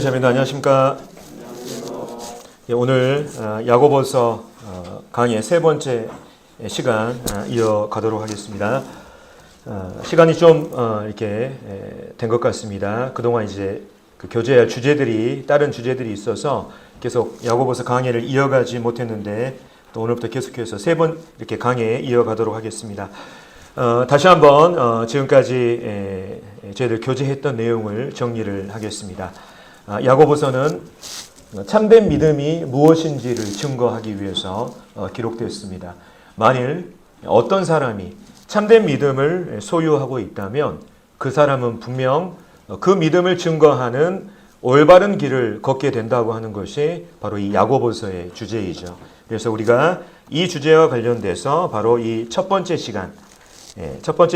자매님 안녕하십니까? 오늘 야고보서 강의 세 번째 시간 이어가도록 하겠습니다. 시간이 좀 이렇게 된 것 같습니다. 그동안 이제 그 교제할 주제들이 다른 주제들이 있어서 계속 야고보서 강의를 이어가지 못했는데 또 오늘부터 계속해서 세 번 이렇게 강의에 이어가도록 하겠습니다. 다시 한번 지금까지 저희들 교제했던 내용을 정리를 하겠습니다. 야고보서는 참된 믿음이 무엇인지를 증거하기 위해서 기록되었습니다. 만일 어떤 사람이 참된 믿음을 소유하고 있다면 그 사람은 분명 그 믿음을 증거하는 올바른 길을 걷게 된다고 하는 것이 바로 이 야고보서의 주제이죠. 그래서 우리가 이 주제와 관련돼서 바로 이 첫 번째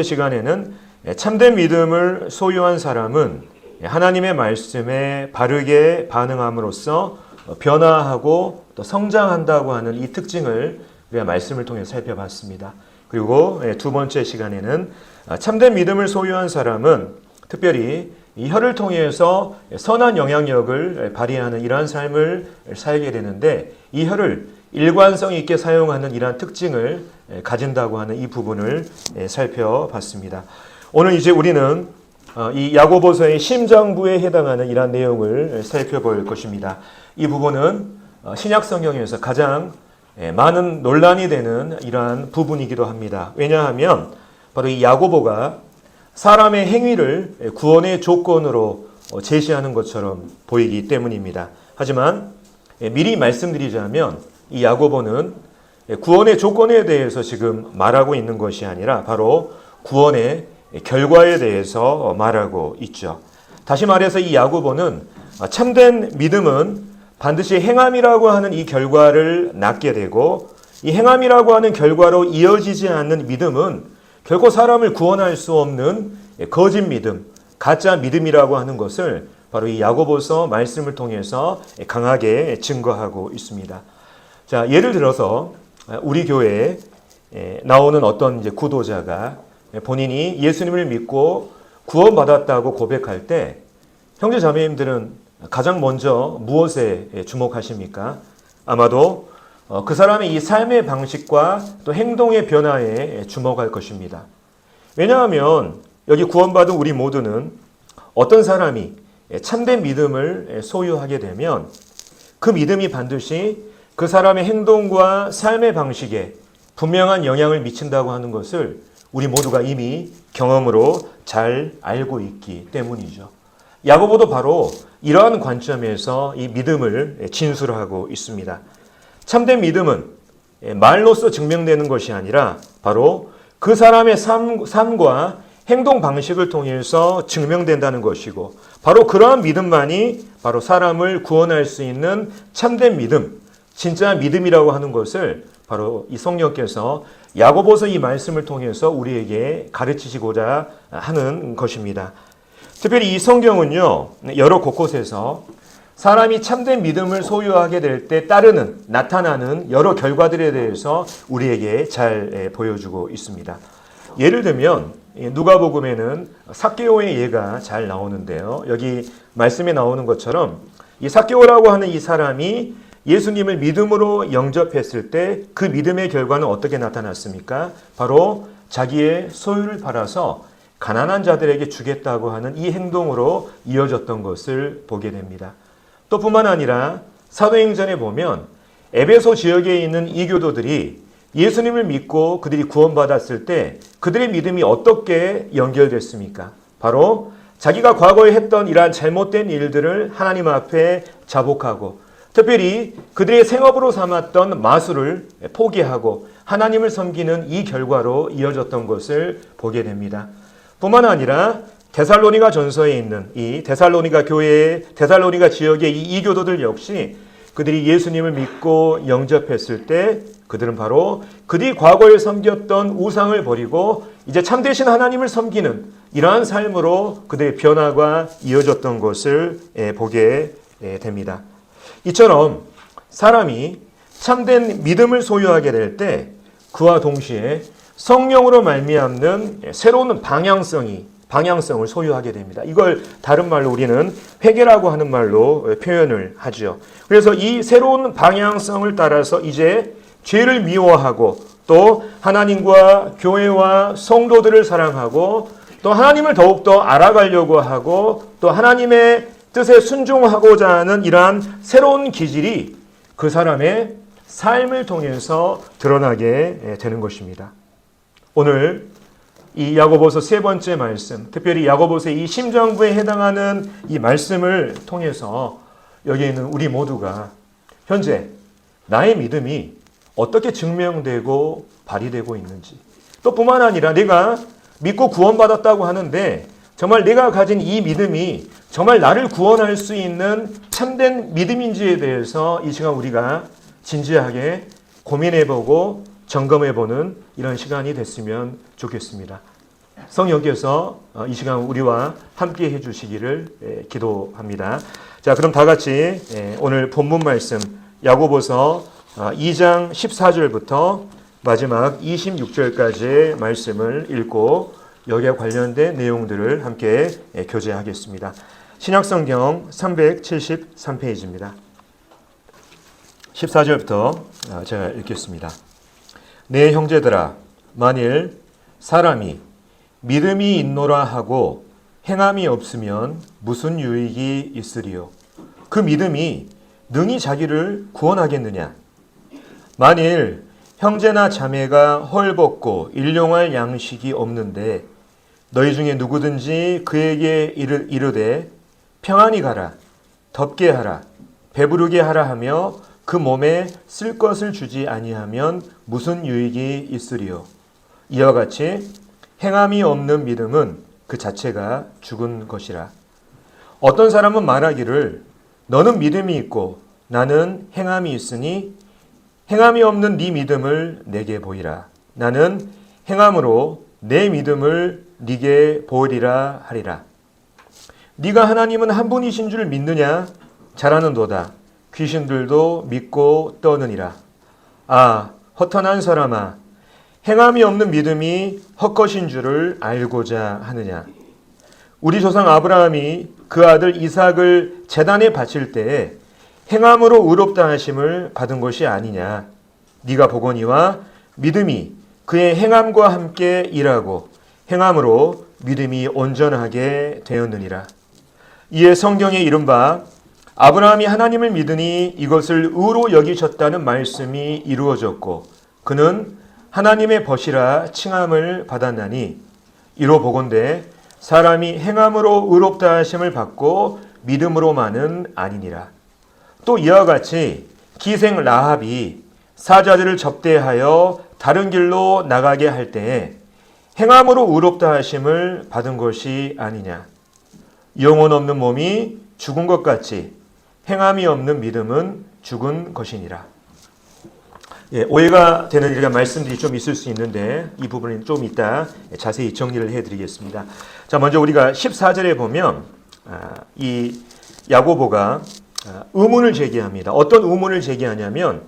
시간에는 참된 믿음을 소유한 사람은 하나님의 말씀에 바르게 반응함으로써 변화하고 또 성장한다고 하는 이 특징을 우리가 말씀을 통해 살펴봤습니다. 그리고 두 번째 시간에는 참된 믿음을 소유한 사람은 특별히 이 혀를 통해서 선한 영향력을 발휘하는 이러한 삶을 살게 되는데 이 혀를 일관성 있게 사용하는 이러한 특징을 가진다고 하는 이 부분을 살펴봤습니다. 오늘 이제 우리는 이 야고보서의 심장부에 해당하는 이러한 내용을 살펴볼 것입니다. 이 부분은 신약 성경에서 가장 많은 논란이 되는 이러한 부분이기도 합니다. 왜냐하면 바로 이 야고보가 사람의 행위를 구원의 조건으로 제시하는 것처럼 보이기 때문입니다. 하지만 미리 말씀드리자면 이 야고보는 구원의 조건에 대해서 지금 말하고 있는 것이 아니라 바로 구원의 결과에 대해서 말하고 있죠. 다시 말해서 이 야고보는 참된 믿음은 반드시 행함이라고 하는 이 결과를 낳게 되고 이 행함이라고 하는 결과로 이어지지 않는 믿음은 결코 사람을 구원할 수 없는 거짓 믿음, 가짜 믿음이라고 하는 것을 바로 이 야고보서 말씀을 통해서 강하게 증거하고 있습니다. 자, 예를 들어서 우리 교회에 나오는 어떤 이제 구도자가 본인이 예수님을 믿고 구원받았다고 고백할 때 형제 자매님들은 가장 먼저 무엇에 주목하십니까? 아마도 그 사람의 이 삶의 방식과 또 행동의 변화에 주목할 것입니다. 왜냐하면 여기 구원받은 우리 모두는 어떤 사람이 참된 믿음을 소유하게 되면 그 믿음이 반드시 그 사람의 행동과 삶의 방식에 분명한 영향을 미친다고 하는 것을 우리 모두가 이미 경험으로 잘 알고 있기 때문이죠. 야고보도 바로 이러한 관점에서 이 믿음을 진술하고 있습니다. 참된 믿음은 말로써 증명되는 것이 아니라 바로 그 사람의 삶과 행동 방식을 통해서 증명된다는 것이고 바로 그러한 믿음만이 바로 사람을 구원할 수 있는 참된 믿음, 진짜 믿음이라고 하는 것을 바로 이 성령께서 야고보서 이 말씀을 통해서 우리에게 가르치시고자 하는 것입니다. 특별히 이 성경은요, 여러 곳곳에서 사람이 참된 믿음을 소유하게 될 때 나타나는 여러 결과들에 대해서 우리에게 잘 보여주고 있습니다. 예를 들면 누가복음에는 삭개오의 예가 잘 나오는데요. 여기 말씀에 나오는 것처럼 이 삭개오라고 하는 이 사람이 예수님을 믿음으로 영접했을 때 그 믿음의 결과는 어떻게 나타났습니까? 바로 자기의 소유를 팔아서 가난한 자들에게 주겠다고 하는 이 행동으로 이어졌던 것을 보게 됩니다. 또 뿐만 아니라 사도행전에 보면 에베소 지역에 있는 이교도들이 예수님을 믿고 그들이 구원받았을 때 그들의 믿음이 어떻게 연결됐습니까? 바로 자기가 과거에 했던 이러한 잘못된 일들을 하나님 앞에 자복하고 특별히 그들의 생업으로 삼았던 마술을 포기하고 하나님을 섬기는 이 결과로 이어졌던 것을 보게 됩니다. 뿐만 아니라 데살로니가 전서에 있는 이 데살로니가 교회의 데살로니가 지역의 이 이교도들 역시 그들이 예수님을 믿고 영접했을 때 그들은 바로 그들이 과거에 섬겼던 우상을 버리고 이제 참되신 하나님을 섬기는 이러한 삶으로 그들의 변화가 이어졌던 것을 보게 됩니다. 이처럼 사람이 참된 믿음을 소유하게 될 때 그와 동시에 성령으로 말미암는 새로운 방향성이 방향성을 소유하게 됩니다. 이걸 다른 말로 우리는 회개라고 하는 말로 표현을 하죠. 그래서 이 새로운 방향성을 따라서 이제 죄를 미워하고 또 하나님과 교회와 성도들을 사랑하고 또 하나님을 더욱더 알아가려고 하고 또 하나님의 뜻에 순종하고자 하는 이러한 새로운 기질이 그 사람의 삶을 통해서 드러나게 되는 것입니다. 오늘 이 야고보서 세 번째 말씀, 특별히 야고보서의 이 심정부에 해당하는 이 말씀을 통해서 여기 있는 우리 모두가 현재 나의 믿음이 어떻게 증명되고 발휘되고 있는지, 또 뿐만 아니라 내가 믿고 구원받았다고 하는데 정말 내가 가진 이 믿음이 정말 나를 구원할 수 있는 참된 믿음인지에 대해서 이 시간 우리가 진지하게 고민해보고 점검해보는 이런 시간이 됐으면 좋겠습니다. 성령께서 이 시간 우리와 함께 해주시기를 기도합니다. 자, 그럼 다 같이 오늘 본문 말씀 야고보서 2장 14절부터 마지막 26절까지의 말씀을 읽고 여기에 관련된 내용들을 함께 교제하겠습니다. 신약성경 373페이지입니다. 14절부터 제가 읽겠습니다. 내 형제들아, 만일 사람이 믿음이 있노라 하고 행함이 없으면 무슨 유익이 있으리요? 그 믿음이 능히 자기를 구원하겠느냐? 만일 형제나 자매가 헐벗고 일용할 양식이 없는데 너희 중에 누구든지 그에게 이르되 평안히 가라, 덥게 하라, 배부르게 하라 하며 그 몸에 쓸 것을 주지 아니하면 무슨 유익이 있으리요? 이와 같이 행함이 없는 믿음은 그 자체가 죽은 것이라. 어떤 사람은 말하기를 너는 믿음이 있고 나는 행함이 있으니 행함이 없는 네 믿음을 내게 보이라. 나는 행함으로 내 믿음을 네게 보이리라 하리라. 네가 하나님은 한 분이신 줄 믿느냐? 잘하는도다. 귀신들도 믿고 떠느니라. 아, 허탄한 사람아, 행함이 없는 믿음이 헛것인 줄을 알고자 하느냐? 우리 조상 아브라함이 그 아들 이삭을 제단에 바칠 때에 행함으로 의롭다 하심을 받은 것이 아니냐? 네가 보거니와 믿음이 그의 행함과 함께 일하고 행함으로 믿음이 온전하게 되었느니라. 이에 성경에 이른바 아브라함이 하나님을 믿으니 이것을 의로 여기셨다는 말씀이 이루어졌고 그는 하나님의 벗이라 칭함을 받았나니 이로 보건대 사람이 행함으로 의롭다 하심을 받고 믿음으로만은 아니니라. 또 이와 같이 기생 라합이 사자들을 접대하여 다른 길로 나가게 할 때에 행함으로 의롭다 하심을 받은 것이 아니냐. 영혼 없는 몸이 죽은 것 같이 행함이 없는 믿음은 죽은 것이니라. 오해가 되는 이런 말씀들이 좀 있을 수 있는데 이 부분은 좀 이따 자세히 정리를 해드리겠습니다. 자, 먼저 우리가 14절에 보면 이 야고보가 의문을 제기합니다. 어떤 의문을 제기하냐면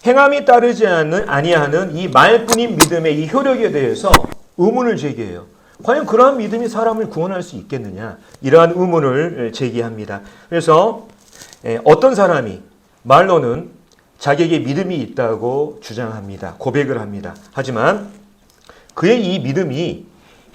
행함이 따르지 아니하는 이 말뿐인 믿음의 이 효력에 대해서 의문을 제기해요. 과연 그러한 믿음이 사람을 구원할 수 있겠느냐? 이러한 의문을 제기합니다. 그래서 어떤 사람이 말로는 자기에게 믿음이 있다고 주장합니다. 고백을 합니다. 하지만 그의 이 믿음이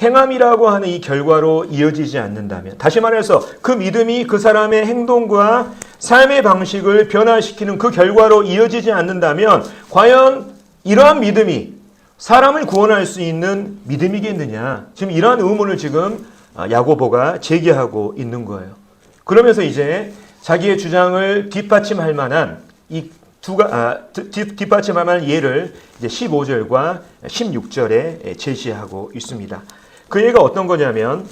행함이라고 하는 이 결과로 이어지지 않는다면, 다시 말해서 그 믿음이 그 사람의 행동과 삶의 방식을 변화시키는 그 결과로 이어지지 않는다면 과연 이러한 믿음이 사람을 구원할 수 있는 믿음이겠느냐? 지금 이러한 의문을 지금 야고보가 제기하고 있는 거예요. 그러면서 이제 자기의 주장을 뒷받침할 만한 뒷받침할 만한 예를 이제 15절과 16절에 제시하고 있습니다. 그 예가 어떤 거냐면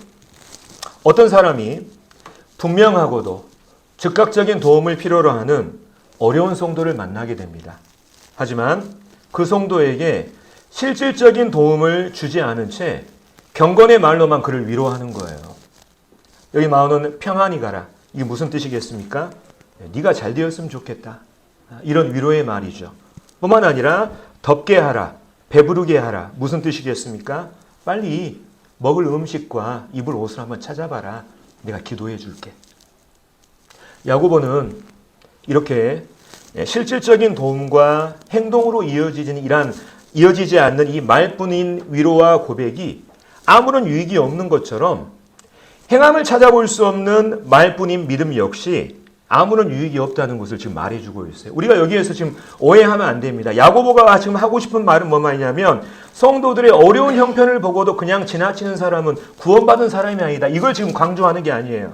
어떤 사람이 분명하고도 즉각적인 도움을 필요로 하는 어려운 성도를 만나게 됩니다. 하지만 그 성도에게 실질적인 도움을 주지 않은 채 경건의 말로만 그를 위로하는 거예요. 여기 나오는 평안히 가라. 이게 무슨 뜻이겠습니까? 네가 잘 되었으면 좋겠다. 이런 위로의 말이죠. 뿐만 아니라 덥게 하라, 배부르게 하라. 무슨 뜻이겠습니까? 빨리 먹을 음식과 입을 옷을 한번 찾아봐라. 내가 기도해 줄게. 야고보는 이렇게 실질적인 도움과 행동으로 이어지지 않는 이 말뿐인 위로와 고백이 아무런 유익이 없는 것처럼 행함을 찾아볼 수 없는 말뿐인 믿음 역시 아무런 유익이 없다는 것을 지금 말해주고 있어요. 우리가 여기에서 지금 오해하면 안 됩니다. 야고보가 지금 하고 싶은 말은 뭐 말이냐면 성도들의 어려운 형편을 보고도 그냥 지나치는 사람은 구원받은 사람이 아니다. 이걸 지금 강조하는 게 아니에요.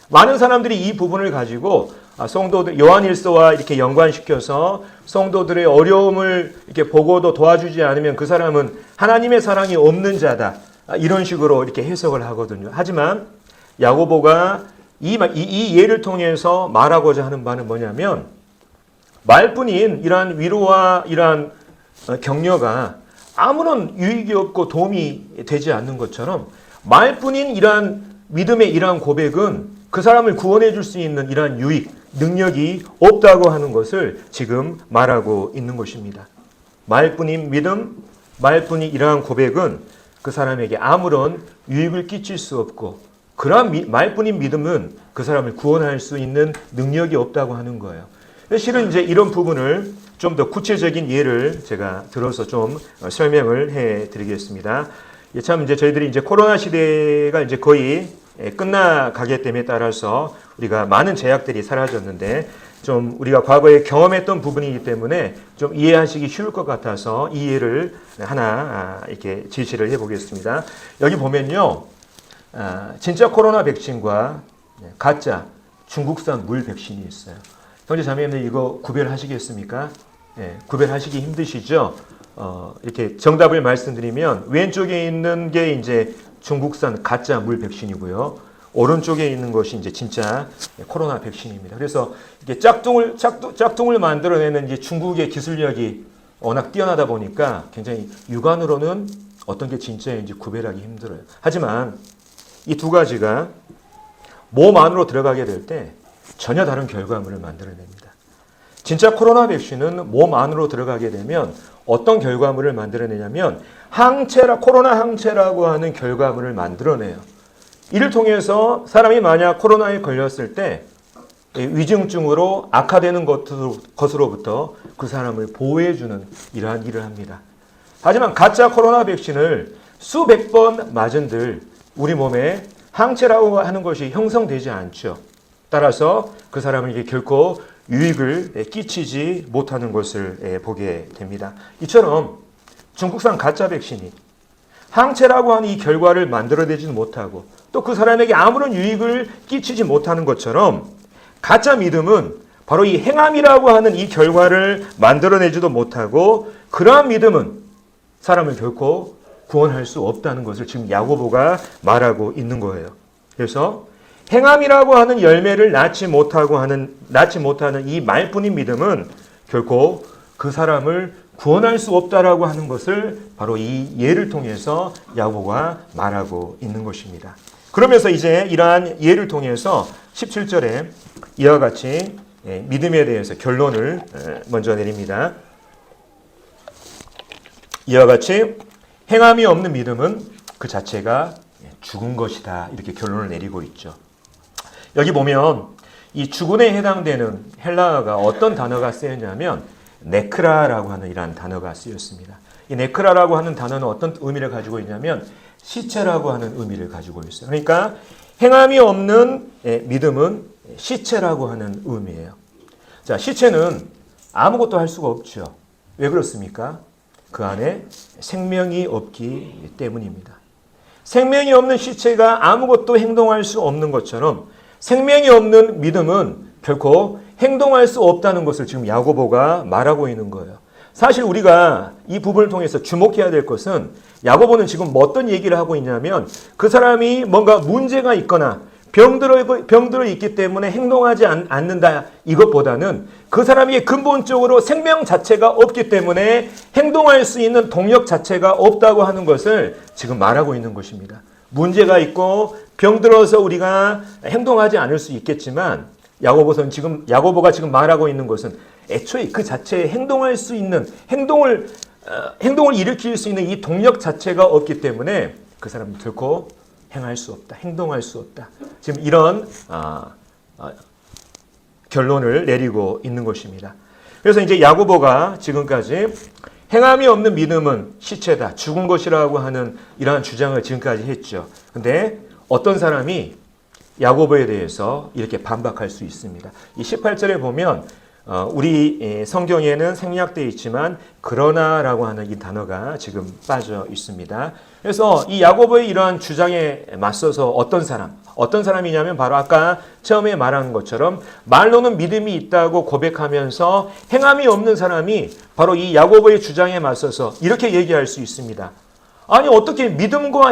많은 사람들이 이 부분을 가지고 성도들 요한일서와 이렇게 연관시켜서 성도들의 어려움을 이렇게 보고도 도와주지 않으면 그 사람은 하나님의 사랑이 없는 자다. 이런 식으로 이렇게 해석을 하거든요. 하지만 야고보가 이 예를 통해서 말하고자 하는 바는 뭐냐면 말뿐인 이러한 위로와 이러한 격려가 아무런 유익이 없고 도움이 되지 않는 것처럼 말뿐인 이러한 믿음의 이러한 고백은 그 사람을 구원해 줄 수 있는 이러한 유익, 능력이 없다고 하는 것을 지금 말하고 있는 것입니다. 말뿐인 믿음, 말뿐인 이러한 고백은 그 사람에게 아무런 유익을 끼칠 수 없고 그러한 말뿐인 믿음은 그 사람을 구원할 수 있는 능력이 없다고 하는 거예요. 실은 이제 이런 부분을 좀 더 구체적인 예를 제가 들어서 좀 설명을 해 드리겠습니다. 참 이제 저희들이 이제 코로나 시대가 이제 거의 끝나가기 땜에 따라서 우리가 많은 제약들이 사라졌는데 좀 우리가 과거에 경험했던 부분이기 때문에 좀 이해하시기 쉬울 것 같아서 이 예를 하나 이렇게 제시를 해 보겠습니다. 여기 보면요. 진짜 코로나 백신과 가짜 중국산 물 백신이 있어요. 형제 자매님들 이거 구별하시겠습니까? 구별하시기 힘드시죠? 이렇게 정답을 말씀드리면 왼쪽에 있는 게 이제 중국산 가짜 물 백신이고요. 오른쪽에 있는 것이 이제 진짜 코로나 백신입니다. 그래서 이게 짝퉁을 만들어내는 이제 중국의 기술력이 워낙 뛰어나다 보니까 굉장히 육안으로는 어떤 게 진짜인지 구별하기 힘들어요. 하지만 이 두 가지가 몸 안으로 들어가게 될 때 전혀 다른 결과물을 만들어냅니다. 진짜 코로나 백신은 몸 안으로 들어가게 되면 어떤 결과물을 만들어내냐면 코로나 항체라고 하는 결과물을 만들어내요. 이를 통해서 사람이 만약 코로나에 걸렸을 때 위중증으로 악화되는 것으로부터 그 사람을 보호해주는 이러한 일을 합니다. 하지만 가짜 코로나 백신을 수백 번 맞은들 우리 몸에 항체라고 하는 것이 형성되지 않죠. 따라서 그 사람에게 결코 유익을 끼치지 못하는 것을 보게 됩니다. 이처럼 중국산 가짜 백신이 항체라고 하는 이 결과를 만들어내지는 못하고 또 그 사람에게 아무런 유익을 끼치지 못하는 것처럼 가짜 믿음은 바로 이 행함이라고 하는 이 결과를 만들어내지도 못하고 그러한 믿음은 사람을 결코 구원할 수 없다는 것을 지금 야고보가 말하고 있는 거예요. 그래서 행함이라고 하는 열매를 낳지 못하는 이 말뿐인 믿음은 결코 그 사람을 구원할 수 없다라고 하는 것을 바로 이 예를 통해서 야고보가 말하고 있는 것입니다. 그러면서 이제 이러한 예를 통해서 17절에 이와 같이 믿음에 대해서 결론을 먼저 내립니다. 이와 같이 행함이 없는 믿음은 그 자체가 죽은 것이다. 이렇게 결론을 내리고 있죠. 여기 보면 이 죽은에 해당되는 헬라어가 어떤 단어가 쓰였냐면 네크라라고 하는 이러한 단어가 쓰였습니다. 이 네크라라고 하는 단어는 어떤 의미를 가지고 있냐면 시체라고 하는 의미를 가지고 있어요. 그러니까 행함이 없는 믿음은 시체라고 하는 의미예요. 자, 시체는 아무것도 할 수가 없죠. 왜 그렇습니까? 그 안에 생명이 없기 때문입니다. 생명이 없는 시체가 아무것도 행동할 수 없는 것처럼 생명이 없는 믿음은 결코 행동할 수 없다는 것을 지금 야고보가 말하고 있는 거예요. 사실 우리가 이 부분을 통해서 주목해야 될 것은 야고보는 지금 어떤 얘기를 하고 있냐면 그 사람이 뭔가 문제가 있거나 병들어 있기 때문에 행동하지 않는다 이것보다는 그 사람이 근본적으로 생명 자체가 없기 때문에 행동할 수 있는 동력 자체가 없다고 하는 것을 지금 말하고 있는 것입니다. 문제가 있고 병들어서 우리가 행동하지 않을 수 있겠지만 야고보가 지금 말하고 있는 것은 애초에 그 자체에 행동할 수 있는 행동을 일으킬 수 있는 이 동력 자체가 없기 때문에 그 사람은 결코 행할 수 없다. 행동할 수 없다. 지금 이런 결론을 내리고 있는 것입니다. 그래서 이제 야고보가 지금까지 행함이 없는 믿음은 시체다, 죽은 것이라고 하는 이러한 주장을 지금까지 했죠. 근데 어떤 사람이 야고보에 대해서 이렇게 반박할 수 있습니다. 이 18절에 보면 우리 성경에는 생략되어 있지만 그러나라고 하는 이 단어가 지금 빠져 있습니다. 그래서 이 야고보의 이러한 주장에 맞서서 어떤 사람이냐면 바로 아까 처음에 말한 것처럼 말로는 믿음이 있다고 고백하면서 행함이 없는 사람이 바로 이 야고보의 주장에 맞서서 이렇게 얘기할 수 있습니다. 아니 어떻게 믿음과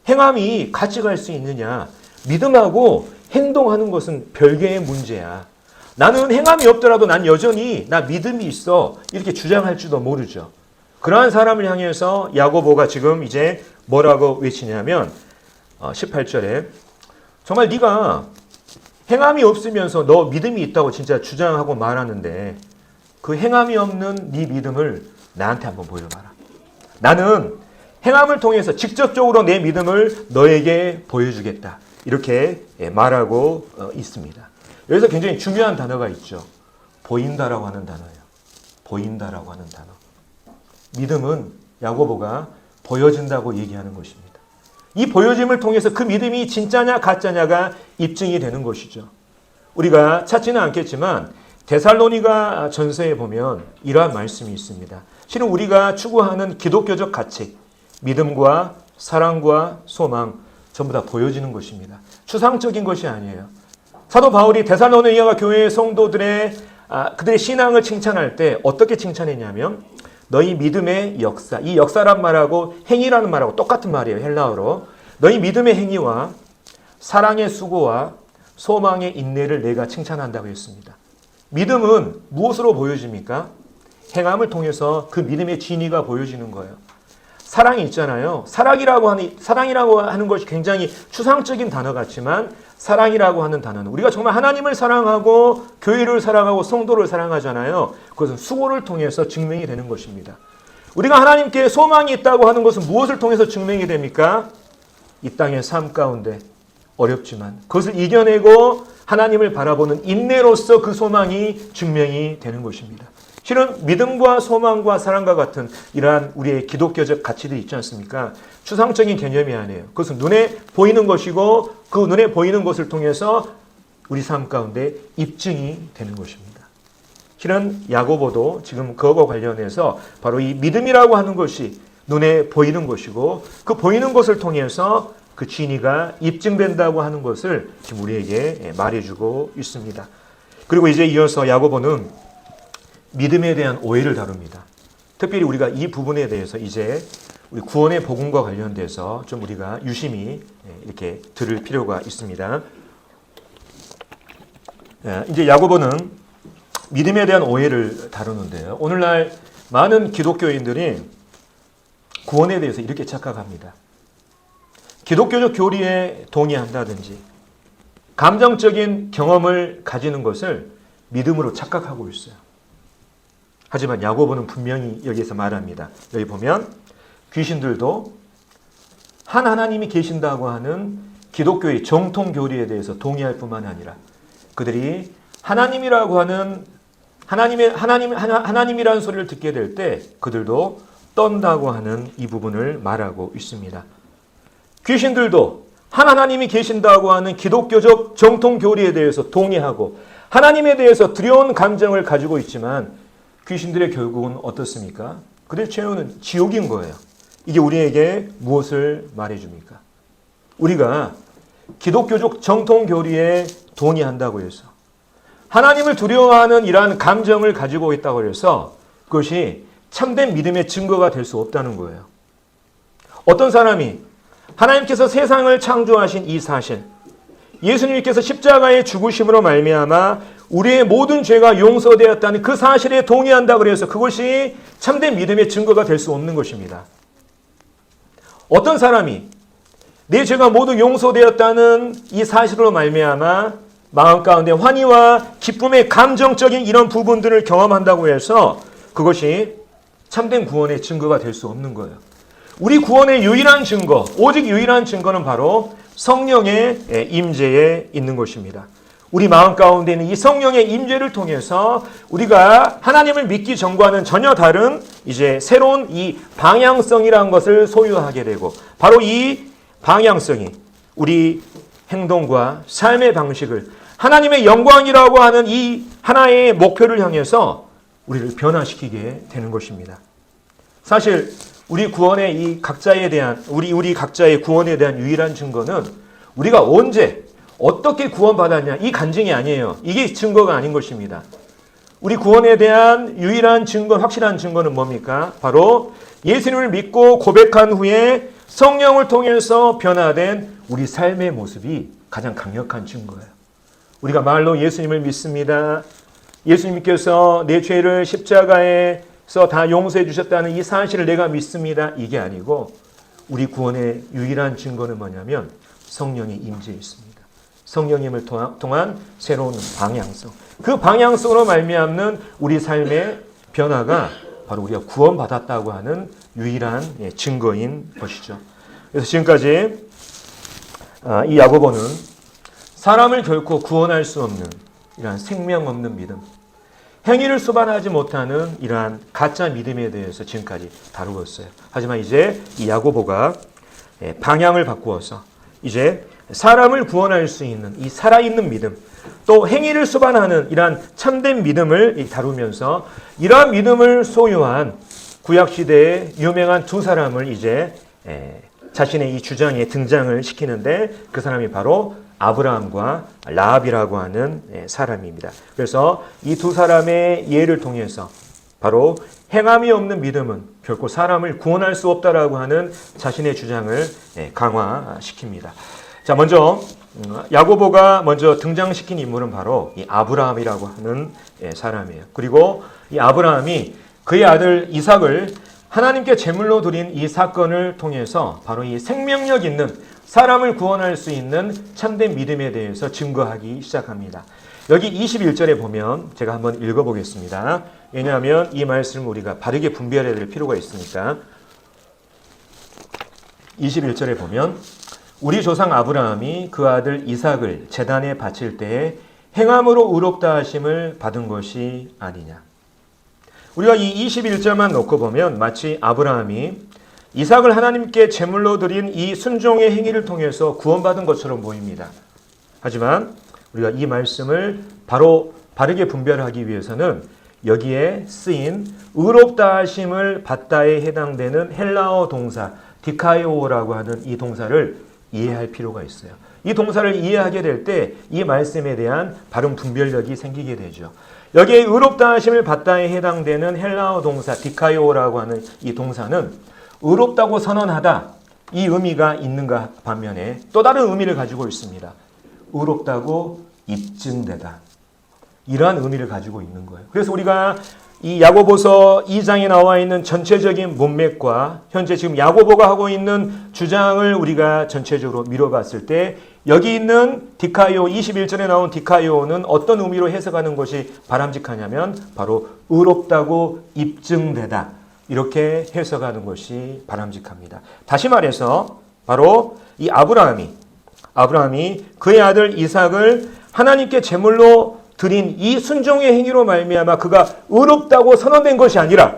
행함이 같이 갈 수 있느냐? 믿음하고 행동하는 것은 별개의 문제야. 나는 행함이 없더라도 난 여전히 나 믿음이 있어. 이렇게 주장할지도 모르죠. 그러한 사람을 향해서 야고보가 지금 이제 뭐라고 외치냐면 18절에 정말 네가 행함이 없으면서 너 믿음이 있다고 진짜 주장하고 말하는데 그 행함이 없는 네 믿음을 나한테 한번 보여봐라. 나는 행함을 통해서 직접적으로 내 믿음을 너에게 보여주겠다. 이렇게 말하고 있습니다. 여기서 굉장히 중요한 단어가 있죠. 보인다라고 하는 단어예요. 보인다라고 하는 단어. 믿음은 야고보가 보여진다고 얘기하는 것입니다. 이 보여짐을 통해서 그 믿음이 진짜냐 가짜냐가 입증이 되는 것이죠. 우리가 찾지는 않겠지만 데살로니가 전서에 보면 이러한 말씀이 있습니다. 실은 우리가 추구하는 기독교적 가치, 믿음과 사랑과 소망 전부 다 보여지는 것입니다. 추상적인 것이 아니에요. 사도 바울이 데살로니가 교회의 성도들의 그들의 신앙을 칭찬할 때 어떻게 칭찬했냐면 너희 믿음의 역사, 이 역사란 말하고 행위라는 말하고 똑같은 말이에요. 헬라어로. 너희 믿음의 행위와 사랑의 수고와 소망의 인내를 내가 칭찬한다고 했습니다. 믿음은 무엇으로 보여집니까? 행함을 통해서 그 믿음의 진위가 보여지는 거예요. 사랑이 있잖아요. 사랑이라고 하는 것이 굉장히 추상적인 단어 같지만 사랑이라고 하는 단어는 우리가 정말 하나님을 사랑하고 교회를 사랑하고 성도를 사랑하잖아요. 그것은 수고를 통해서 증명이 되는 것입니다. 우리가 하나님께 소망이 있다고 하는 것은 무엇을 통해서 증명이 됩니까? 이 땅의 삶 가운데 어렵지만 그것을 이겨내고 하나님을 바라보는 인내로서 그 소망이 증명이 되는 것입니다. 실은 믿음과 소망과 사랑과 같은 이러한 우리의 기독교적 가치들이 있지 않습니까? 추상적인 개념이 아니에요. 그것은 눈에 보이는 것이고 그 눈에 보이는 것을 통해서 우리 삶 가운데 입증이 되는 것입니다. 실은 야고보도 지금 그것과 관련해서 바로 이 믿음이라고 하는 것이 눈에 보이는 것이고 그 보이는 것을 통해서 그 진리가 입증된다고 하는 것을 지금 우리에게 말해주고 있습니다. 그리고 이제 이어서 야고보는 믿음에 대한 오해를 다룹니다. 특별히 우리가 이 부분에 대해서 이제 우리 구원의 복음과 관련돼서 좀 우리가 유심히 이렇게 들을 필요가 있습니다. 이제 야고보는 믿음에 대한 오해를 다루는데요. 오늘날 많은 기독교인들이 구원에 대해서 이렇게 착각합니다. 기독교적 교리에 동의한다든지 감정적인 경험을 가지는 것을 믿음으로 착각하고 있어요. 하지만 야고보는 분명히 여기에서 말합니다. 여기 보면 귀신들도 한 하나님이 계신다고 하는 기독교의 정통 교리에 대해서 동의할 뿐만 아니라 그들이 하나님이라고 하는 하나님이라는 소리를 듣게 될 때 그들도 떤다고 하는 이 부분을 말하고 있습니다. 귀신들도 한 하나님이 계신다고 하는 기독교적 정통 교리에 대해서 동의하고 하나님에 대해서 두려운 감정을 가지고 있지만 귀신들의 결국은 어떻습니까? 그들의 최후는 지옥인 거예요. 이게 우리에게 무엇을 말해줍니까? 우리가 기독교적 정통 교리에 동의한다고 해서 하나님을 두려워하는 이러한 감정을 가지고 있다고 해서 그것이 참된 믿음의 증거가 될 수 없다는 거예요. 어떤 사람이 하나님께서 세상을 창조하신 이 사실, 예수님께서 십자가의 죽으심으로 말미암아 우리의 모든 죄가 용서되었다는 그 사실에 동의한다고 해서 그것이 참된 믿음의 증거가 될 수 없는 것입니다. 어떤 사람이 내 죄가 모두 용서되었다는 이 사실로 말미암아 마음 가운데 환희와 기쁨의 감정적인 이런 부분들을 경험한다고 해서 그것이 참된 구원의 증거가 될 수 없는 거예요. 우리 구원의 유일한 증거, 오직 유일한 증거는 바로 성령의 임재에 있는 것입니다. 우리 마음 가운데 있는 이 성령의 임재를 통해서 우리가 하나님을 믿기 전과는 전혀 다른 이제 새로운 이 방향성이라는 것을 소유하게 되고, 바로 이 방향성이 우리 행동과 삶의 방식을 하나님의 영광이라고 하는 이 하나의 목표를 향해서 우리를 변화시키게 되는 것입니다. 사실 우리 구원의 이 각자에 대한 우리 각자의 구원에 대한 유일한 증거는 우리가 언제 어떻게 구원받았냐 이 간증이 아니에요. 이게 증거가 아닌 것입니다. 우리 구원에 대한 유일한 증거, 확실한 증거는 뭡니까? 바로 예수님을 믿고 고백한 후에 성령을 통해서 변화된 우리 삶의 모습이 가장 강력한 증거예요. 우리가 말로 예수님을 믿습니다. 예수님께서 내 죄를 십자가에서 다 용서해 주셨다는 이 사실을 내가 믿습니다. 이게 아니고 우리 구원의 유일한 증거는 뭐냐면 성령의 임재에 있습니다. 성령님을 통한 새로운 방향성. 그 방향성으로 말미암는 우리 삶의 변화가 바로 우리가 구원받았다고 하는 유일한 증거인 것이죠. 그래서 지금까지 이 야고보는 사람을 결코 구원할 수 없는 이러한 생명 없는 믿음, 행위를 수반하지 못하는 이러한 가짜 믿음에 대해서 지금까지 다루었어요. 하지만 이제 이 야고보가 방향을 바꾸어서 이제 사람을 구원할 수 있는 이 살아있는 믿음, 또 행위를 수반하는 이러한 참된 믿음을 다루면서 이러한 믿음을 소유한 구약시대의 유명한 두 사람을 이제 자신의 이 주장에 등장을 시키는데, 그 사람이 바로 아브라함과 라합이라고 하는 사람입니다. 그래서 이 두 사람의 예를 통해서 바로 행함이 없는 믿음은 결코 사람을 구원할 수 없다라고 하는 자신의 주장을 강화시킵니다. 자, 먼저 야고보가 먼저 등장시킨 인물은 바로 이 아브라함이라고 하는 사람이에요. 그리고 이 아브라함이 그의 아들 이삭을 하나님께 제물로 드린 이 사건을 통해서 바로 이 생명력 있는 사람을 구원할 수 있는 참된 믿음에 대해서 증거하기 시작합니다. 여기 21절에 보면 제가 한번 읽어보겠습니다. 왜냐하면 이 말씀을 우리가 바르게 분별해야 될 필요가 있으니까. 21절에 보면 우리 조상 아브라함이 그 아들 이삭을 제단에 바칠 때에 행함으로 의롭다 하심을 받은 것이 아니냐. 우리가 이 21절만 놓고 보면 마치 아브라함이 이삭을 하나님께 제물로 드린 이 순종의 행위를 통해서 구원받은 것처럼 보입니다. 하지만 우리가 이 말씀을 바르게 분별하기 위해서는 여기에 쓰인 의롭다 하심을 받다에 해당되는 헬라어 동사 디카이오라고 하는 이 동사를 이해할 필요가 있어요. 이 동사를 이해하게 될 때 이 말씀에 대한 바른 분별력이 생기게 되죠. 여기에 의롭다 하심을 받다에 해당되는 헬라어 동사 디카이오라고 하는 이 동사는 의롭다고 선언하다, 이 의미가 있는가 반면에 또 다른 의미를 가지고 있습니다. 의롭다고 입증되다, 이러한 의미를 가지고 있는 거예요. 그래서 우리가 이 야고보서 2장에 나와 있는 전체적인 문맥과 현재 지금 야고보가 하고 있는 주장을 우리가 전체적으로 미뤄봤을 때 여기 있는 디카이오, 21절에 나온 디카이오는 어떤 의미로 해석하는 것이 바람직하냐면 바로 의롭다고 입증되다, 이렇게 해석하는 것이 바람직합니다. 다시 말해서 바로 이 아브라함이 그의 아들 이삭을 하나님께 제물로 드린 이 순종의 행위로 말미암아 그가 의롭다고 선언된 것이 아니라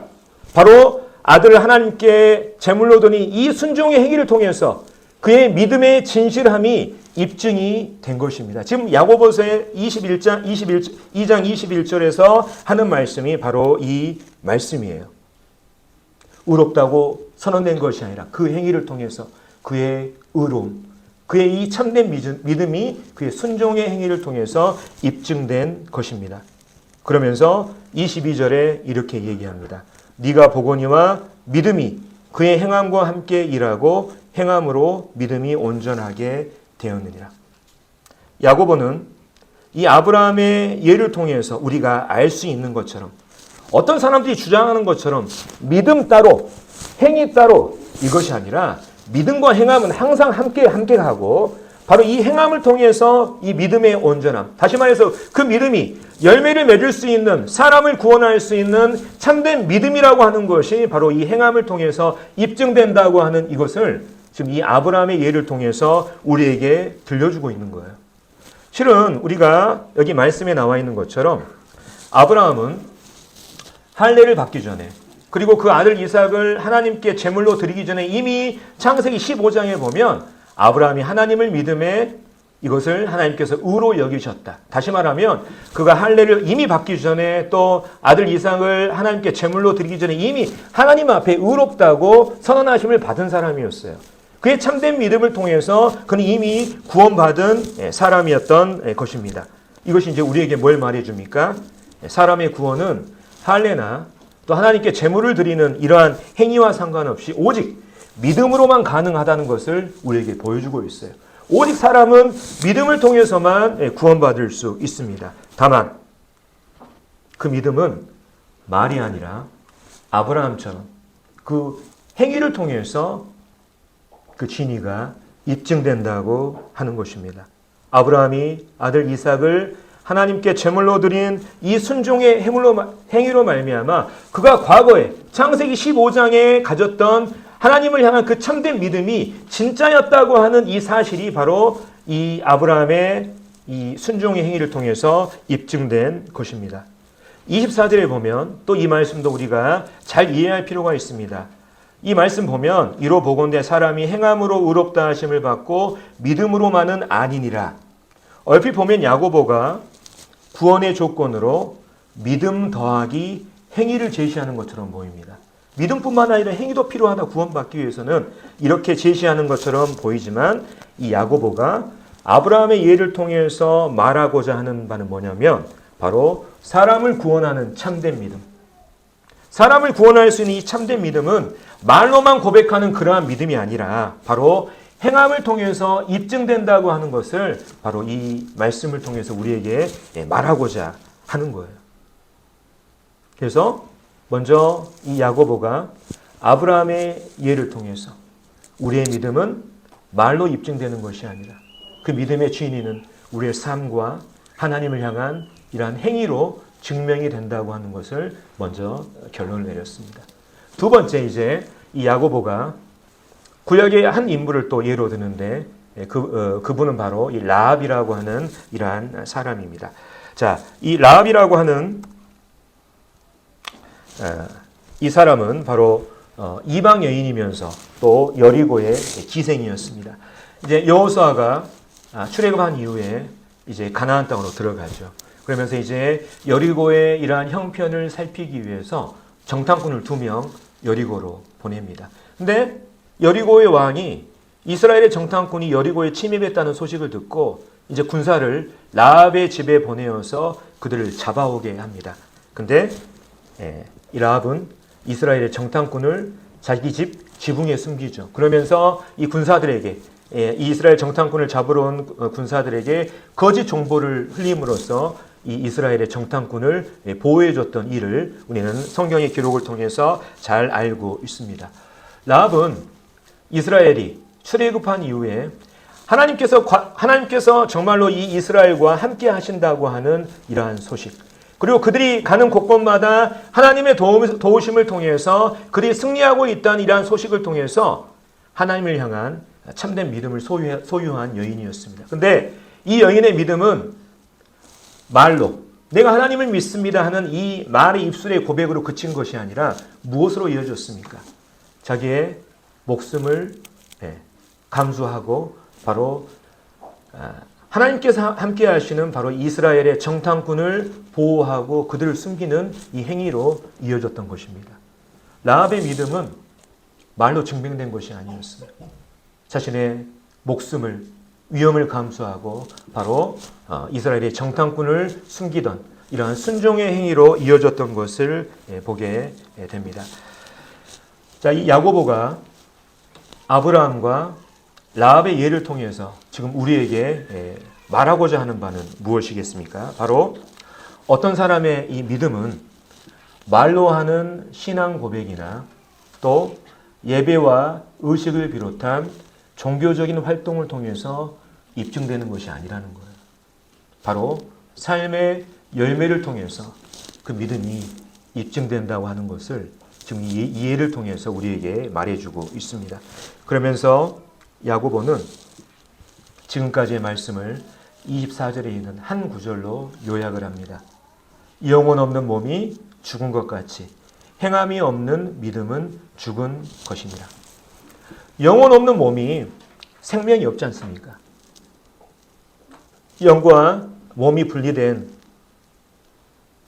바로 아들을 하나님께 제물로 드린 이 순종의 행위를 통해서 그의 믿음의 진실함이 입증이 된 것입니다. 지금 야고보서의 2장 21절에서 하는 말씀이 바로 이 말씀이에요. 의롭다고 선언된 것이 아니라 그 행위를 통해서 그의 의로움, 그의 이 참된 믿음이 그의 순종의 행위를 통해서 입증된 것입니다. 그러면서 22절에 이렇게 얘기합니다. 네가 보거니와 믿음이 그의 행함과 함께 일하고 행함으로 믿음이 온전하게 되었느니라. 야고보는 이 아브라함의 예를 통해서 우리가 알 수 있는 것처럼, 어떤 사람들이 주장하는 것처럼 믿음 따로 행위 따로 이것이 아니라 믿음과 행함은 항상 함께 가고 바로 이 행함을 통해서 이 믿음의 온전함, 다시 말해서 그 믿음이 열매를 맺을 수 있는, 사람을 구원할 수 있는 참된 믿음이라고 하는 것이 바로 이 행함을 통해서 입증된다고 하는 이것을 지금 이 아브라함의 예를 통해서 우리에게 들려주고 있는 거예요. 실은 우리가 여기 말씀에 나와 있는 것처럼 아브라함은 할례를 받기 전에, 그리고 그 아들 이삭을 하나님께 제물로 드리기 전에 이미 창세기 15장에 보면 아브라함이 하나님을 믿음에 이것을 하나님께서 의로 여기셨다. 다시 말하면 그가 할례를 이미 받기 전에, 또 아들 이삭을 하나님께 제물로 드리기 전에 이미 하나님 앞에 의롭다고 선언하심을 받은 사람이었어요. 그의 참된 믿음을 통해서 그는 이미 구원받은 사람이었던 것입니다. 이것이 이제 우리에게 뭘 말해줍니까? 사람의 구원은 할례나 또 하나님께 제물을 드리는 이러한 행위와 상관없이 오직 믿음으로만 가능하다는 것을 우리에게 보여주고 있어요. 오직 사람은 믿음을 통해서만 구원받을 수 있습니다. 다만 그 믿음은 말이 아니라 아브라함처럼 그 행위를 통해서 그 진리가 입증된다고 하는 것입니다. 아브라함이 아들 이삭을 하나님께 제물로 드린 이 순종의 행위로 말미암아 그가 과거에 창세기 15장에 가졌던 하나님을 향한 그 참된 믿음이 진짜였다고 하는 이 사실이 바로 이 아브라함의 이 순종의 행위를 통해서 입증된 것입니다. 24절에 보면 또 이 말씀도 우리가 잘 이해할 필요가 있습니다. 이 말씀 보면 이로 보건대 사람이 행함으로 의롭다 하심을 받고 믿음으로만은 아니니라. 얼핏 보면 야고보가 구원의 조건으로 믿음 더하기 행위를 제시하는 것처럼 보입니다. 믿음뿐만 아니라 행위도 필요하다. 구원받기 위해서는 이렇게 제시하는 것처럼 보이지만 이 야고보가 아브라함의 예를 통해서 말하고자 하는 바는 뭐냐면 바로 사람을 구원하는 참된 믿음. 사람을 구원할 수 있는 이 참된 믿음은 말로만 고백하는 그러한 믿음이 아니라 바로 행함을 통해서 입증된다고 하는 것을 바로 이 말씀을 통해서 우리에게 말하고자 하는 거예요. 그래서 먼저 이 야고보가 아브라함의 예를 통해서 우리의 믿음은 말로 입증되는 것이 아니라 그 믿음의 주인은 우리의 삶과 하나님을 향한 이러한 행위로 증명이 된다고 하는 것을 먼저 결론을 내렸습니다. 두 번째, 이제 이 야고보가 구약의 한 인물을 또 예로 드는데 그분은 바로 이 라합이라고 하는 이러한 사람입니다. 자, 이 라합이라고 하는 이 사람은 바로 이방 여인이면서 또 여리고의 기생이었습니다. 이제 여호수아가 출애굽한 이후에 이제 가나안 땅으로 들어가죠. 그러면서 이제 여리고의 이러한 형편을 살피기 위해서 정탐꾼을 2명 여리고로 보냅니다. 근데 여리고의 왕이 이스라엘의 정탐꾼이 여리고에 침입했다는 소식을 듣고 이제 군사를 라합의 집에 보내어서 그들을 잡아오게 합니다. 근데 이 라합은 이스라엘의 정탐꾼을 자기 집 지붕에 숨기죠. 그러면서 이 군사들에게, 이 이스라엘 정탐꾼을 잡으러 온 군사들에게 거짓 정보를 흘림으로써 이 이스라엘의 정탐꾼을 보호해줬던 일을 우리는 성경의 기록을 통해서 잘 알고 있습니다. 라합은 이스라엘이 출애굽한 이후에 하나님께서 정말로 이 이스라엘과 함께 하신다고 하는 이러한 소식, 그리고 그들이 가는 곳곳마다 하나님의 도우심을 통해서 그들이 승리하고 있다는 이러한 소식을 통해서 하나님을 향한 참된 믿음을 소유한 여인이었습니다. 그런데 이 여인의 믿음은 말로 내가 하나님을 믿습니다 하는 이 말의 입술의 고백으로 그친 것이 아니라 무엇으로 이어졌습니까? 자기의 목숨을 감수하고 바로 하나님께서 함께 하시는 바로 이스라엘의 정탐꾼을 보호하고 그들을 숨기는 이 행위로 이어졌던 것입니다. 라합의 믿음은 말로 증명된 것이 아니었습니다. 자신의 목숨을, 위험을 감수하고 바로 이스라엘의 정탐꾼을 숨기던 이러한 순종의 행위로 이어졌던 것을 보게 됩니다. 자, 이 야고보가 아브라함과 라합의 예를 통해서 지금 우리에게 말하고자 하는 바는 무엇이겠습니까? 바로 어떤 사람의 이 믿음은 말로 하는 신앙 고백이나 또 예배와 의식을 비롯한 종교적인 활동을 통해서 입증되는 것이 아니라는 거예요. 바로 삶의 열매를 통해서 그 믿음이 입증된다고 하는 것을 지금 이 예를 통해서 우리에게 말해주고 있습니다. 그러면서 야고보는 지금까지의 말씀을 24절에 있는 한 구절로 요약을 합니다. 영혼 없는 몸이 죽은 것 같이 행함이 없는 믿음은 죽은 것이니라. 영혼 없는 몸이 생명이 없지 않습니까? 영과 몸이 분리된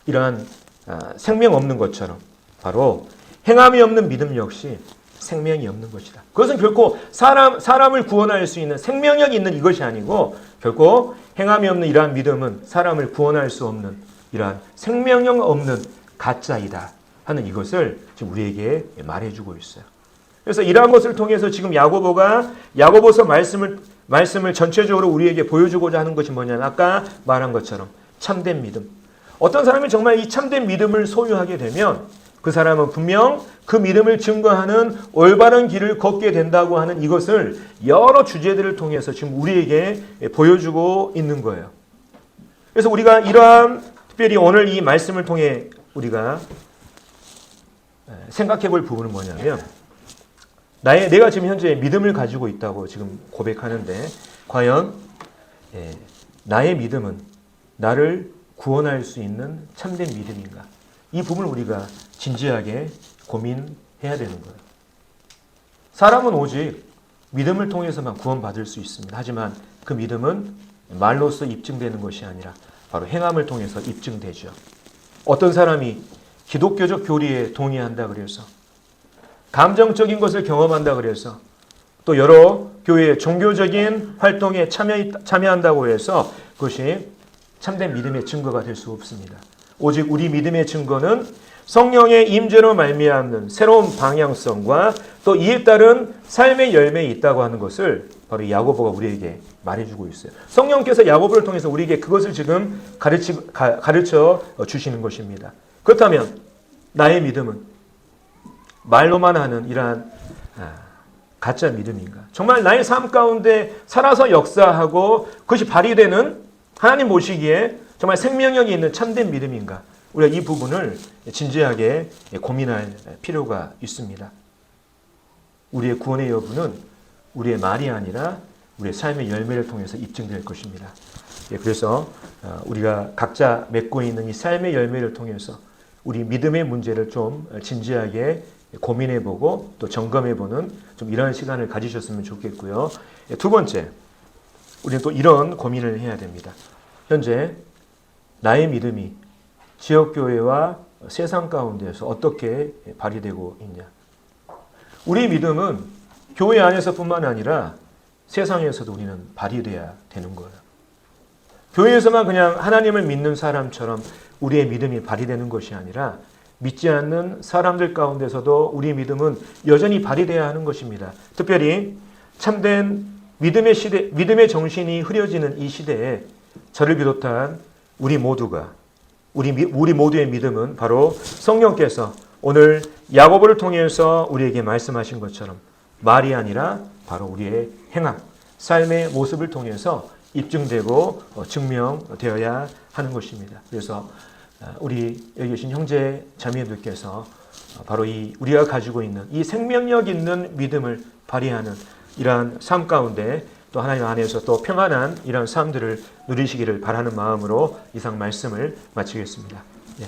이러한 생명 없는 것처럼 바로 행함이 없는 믿음 역시 생명이 없는 것이다. 그것은 결코 사람을 구원할 수 있는 생명력이 있는 이것이 아니고 결코 행함이 없는 이러한 믿음은 사람을 구원할 수 없는 이러한 생명력 없는 가짜이다 하는 이것을 지금 우리에게 말해주고 있어요. 그래서 이러한 것을 통해서 지금 야고보가 야고보서 말씀을 전체적으로 우리에게 보여주고자 하는 것이 뭐냐면 아까 말한 것처럼 참된 믿음. 어떤 사람이 정말 이 참된 믿음을 소유하게 되면 그 사람은 분명 그 믿음을 증거하는 올바른 길을 걷게 된다고 하는 이것을 여러 주제들을 통해서 지금 우리에게 보여주고 있는 거예요. 그래서 우리가 이러한 특별히 오늘 이 말씀을 통해 우리가 생각해 볼 부분은 뭐냐면 내가 지금 현재 믿음을 가지고 있다고 지금 고백하는데 과연 나의 믿음은 나를 구원할 수 있는 참된 믿음인가? 이 부분을 우리가 진지하게 고민해야 되는 거예요. 사람은 오직 믿음을 통해서만 구원받을 수 있습니다. 하지만 그 믿음은 말로써 입증되는 것이 아니라 바로 행함을 통해서 입증되죠. 어떤 사람이 기독교적 교리에 동의한다 그래서 감정적인 것을 경험한다 그래서 또 여러 교회의 종교적인 활동에 참여한다고 해서 그것이 참된 믿음의 증거가 될 수 없습니다. 오직 우리 믿음의 증거는 성령의 임재로 말미암는 새로운 방향성과 또 이에 따른 삶의 열매에 있다고 하는 것을 바로 야고보가 우리에게 말해주고 있어요. 성령께서 야고보를 통해서 우리에게 그것을 지금 가르쳐 주시는 것입니다. 그렇다면 나의 믿음은 말로만 하는 이러한 가짜 믿음인가? 정말 나의 삶 가운데 살아서 역사하고 그것이 발휘되는 하나님 보시기에 정말 생명력이 있는 참된 믿음인가? 우리가 이 부분을 진지하게 고민할 필요가 있습니다. 우리의 구원의 여부는 우리의 말이 아니라 우리의 삶의 열매를 통해서 입증될 것입니다. 그래서 우리가 각자 맺고 있는 이 삶의 열매를 통해서 우리 믿음의 문제를 좀 진지하게 고민해보고 또 점검해보는 좀 이런 시간을 가지셨으면 좋겠고요. 두 번째, 우리는 또 이런 고민을 해야 됩니다. 현재 나의 믿음이 지역교회와 세상 가운데서 어떻게 발휘되고 있냐. 우리 믿음은 교회 안에서뿐만 아니라 세상에서도 우리는 발휘돼야 되는 거예요. 교회에서만 그냥 하나님을 믿는 사람처럼 우리의 믿음이 발휘되는 것이 아니라 믿지 않는 사람들 가운데서도 우리 믿음은 여전히 발휘돼야 하는 것입니다. 특별히 참된 믿음의 시대, 믿음의 정신이 흐려지는 이 시대에 저를 비롯한 우리 모두가 우리 모두의 믿음은 바로 성령께서 오늘 야고보를 통해서 우리에게 말씀하신 것처럼 말이 아니라 바로 우리의 행함, 삶의 모습을 통해서 입증되고 증명되어야 하는 것입니다. 그래서 우리 여기 계신 형제 자매들께서 바로 이 우리가 가지고 있는 이 생명력 있는 믿음을 발휘하는 이러한 삶 가운데 또 하나님 안에서 또 평안한 이런 삶들을 누리시기를 바라는 마음으로 이상 말씀을 마치겠습니다. 네.